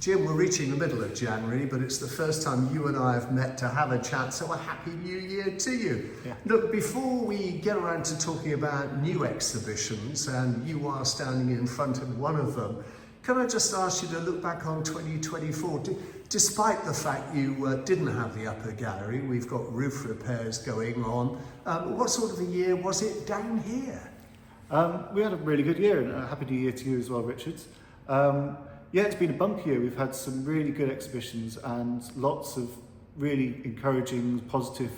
Jim, we're reaching the middle of January, but it's the first time you and I have met to have a chat, so a happy new year to you. Yeah. Look, before we get around to talking about new exhibitions, and you are standing in front of one of them, can I just ask you to look back on 2024? Despite the fact you didn't have the upper gallery, we've got roof repairs going on. What sort of a year was it down here? We had a really good year, and a happy new year to you as well, Richard. Yeah, it's been a bumpy year. We've had some really good exhibitions and lots of really encouraging, positive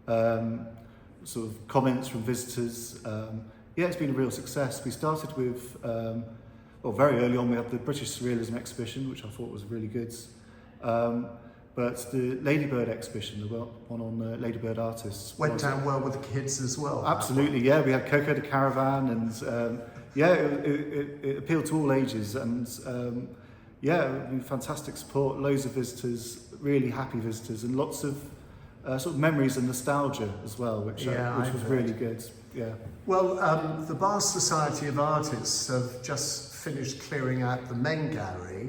sort of comments from visitors. Yeah, it's been a real success. We started with, well, very early on we had the British Surrealism exhibition, which I thought was really good. But the Ladybird exhibition, the one on Ladybird artists, went down well with the kids as well. Absolutely, yeah. We had Coco the Caravan, and yeah, it appealed to all ages, and yeah, it was fantastic support, loads of visitors, really happy visitors, and lots of sort of memories and nostalgia as well, which was really good. Yeah. Well, the Bath Society of Artists have just finished clearing out the main gallery.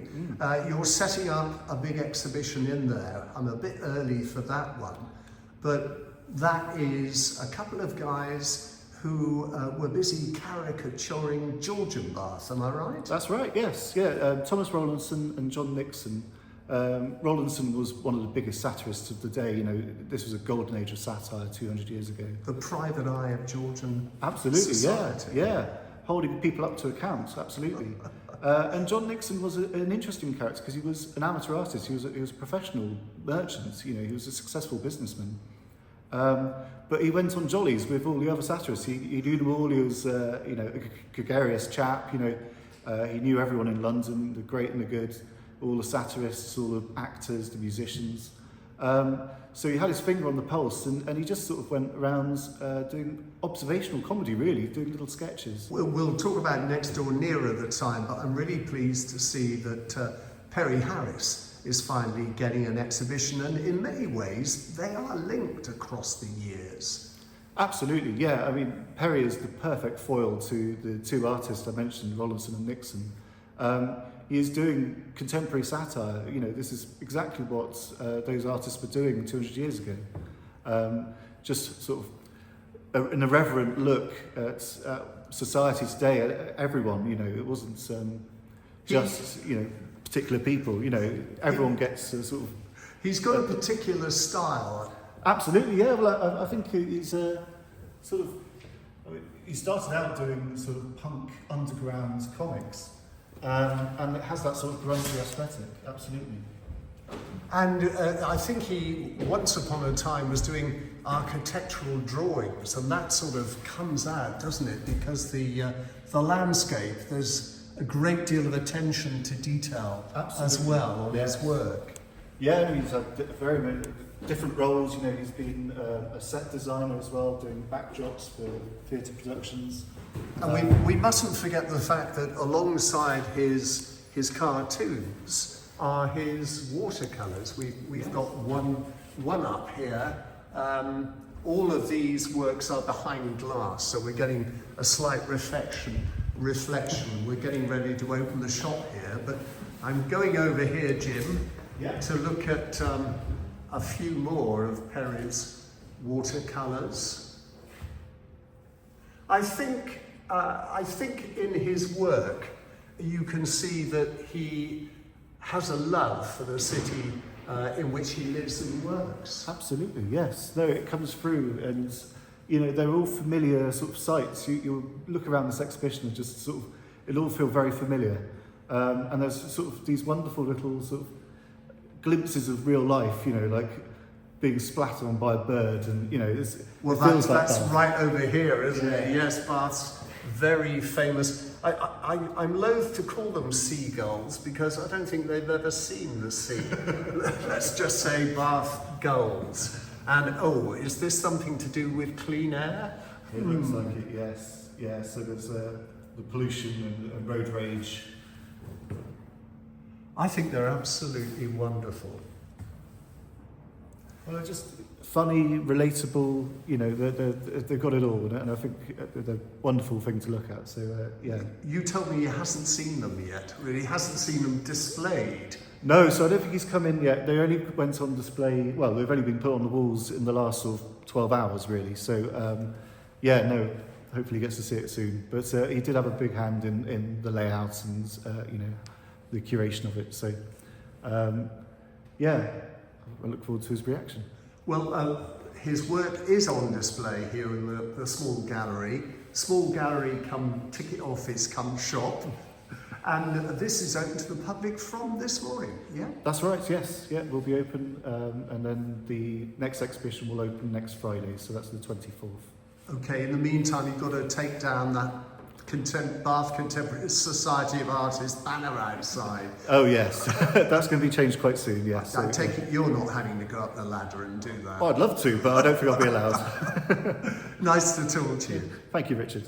You're setting up a big exhibition in there. I'm a bit early for that one, but that is a couple of guys who were busy caricaturing Georgian Bath, am I right? That's right, yes. Yeah, Thomas Rowlandson and John Nixon. Rowlandson was one of the biggest satirists of the day. You know, this was a golden age of satire 200 years ago. The private eye of Georgian Absolutely, society. yeah. Holding people up to account, absolutely. And John Nixon was an interesting character because he was an amateur artist. He was a professional merchant. You know, he was a successful businessman. But he went on jollies with all the other satirists. He knew them all. He was, you know, a gregarious chap. You know, he knew everyone in London, the great and the good, all the satirists, all the actors, the musicians. So he had his finger on the pulse, and he just sort of went around doing observational comedy, really, doing little sketches. We'll talk about Next Door Nearer at the time, but I'm really pleased to see that Perry Harris is finally getting an exhibition, and in many ways they are linked across the years. Absolutely, yeah. I mean, Perry is the perfect foil to the two artists I mentioned, Rowlandson and Nixon. He is doing contemporary satire. You know, this is exactly what those artists were doing 200 years ago. Just sort of an irreverent look at society today, at everyone. You know, it wasn't just, you know, particular people. You know, everyone gets a sort of... He's got a particular style. Absolutely, yeah. Well, I think he's sort of... I mean, he started out doing sort of punk underground comics. And it has that sort of grungy aesthetic, absolutely. And I think he, once upon a time, was doing architectural drawings, and that sort of comes out, doesn't it? Because the landscape, there's a great deal of attention to detail as well on his work. Yeah, he's had very many different roles. You know, he's been a set designer as well, doing backdrops for theatre productions. And we mustn't forget the fact that alongside his cartoons are his watercolours. We've got one up here. All of these works are behind glass, so we're getting a slight reflection. We're getting ready to open the shop here, but I'm going over here, Jim, to look at a few more of Perry's watercolours. I think in his work you can see that he has a love for the city in which he lives and works. Absolutely, yes. No, it comes through, and you know, they're all familiar sort of sights. You'll look around this exhibition and just sort of, it'll all feel very familiar. And there's sort of these wonderful little sort of glimpses of real life, you know, like being splattered on by a bird, and you know, it feels like that's right over here, isn't it? Yes, Bath's very famous. I'm loath to call them seagulls because I don't think they've ever seen the sea. Let's just say Bath gulls. And is this something to do with clean air? It looks like it, yes. Yeah, so there's the pollution and road rage. I think they're absolutely wonderful. Well, they're just funny, relatable, you know, they've got it all, and I think they're a wonderful thing to look at, so yeah. You told me he hasn't seen them yet, really hasn't seen them displayed. No, so I don't think he's come in yet. They only went on display, well, they've only been put on the walls in the last sort of 12 hours, really. So, yeah, no, hopefully he gets to see it soon. But he did have a big hand in the layout and, you know, the curation of it. So, yeah, I look forward to his reaction. Well, his work is on display here in the small gallery. Small gallery come ticket office come shop. And this is open to the public from this morning, yeah? That's right, yes. Yeah, we'll be open. And then the next exhibition will open next Friday, so that's the 24th. Okay, in the meantime, you've got to take down that Bath Contemporary Society of Artists banner outside. Oh, yes. That's going to be changed quite soon, yes. I take it you're not having to go up the ladder and do that. Oh, I'd love to, but I don't think I'll be allowed. Nice to talk to you. Thank you, Richard.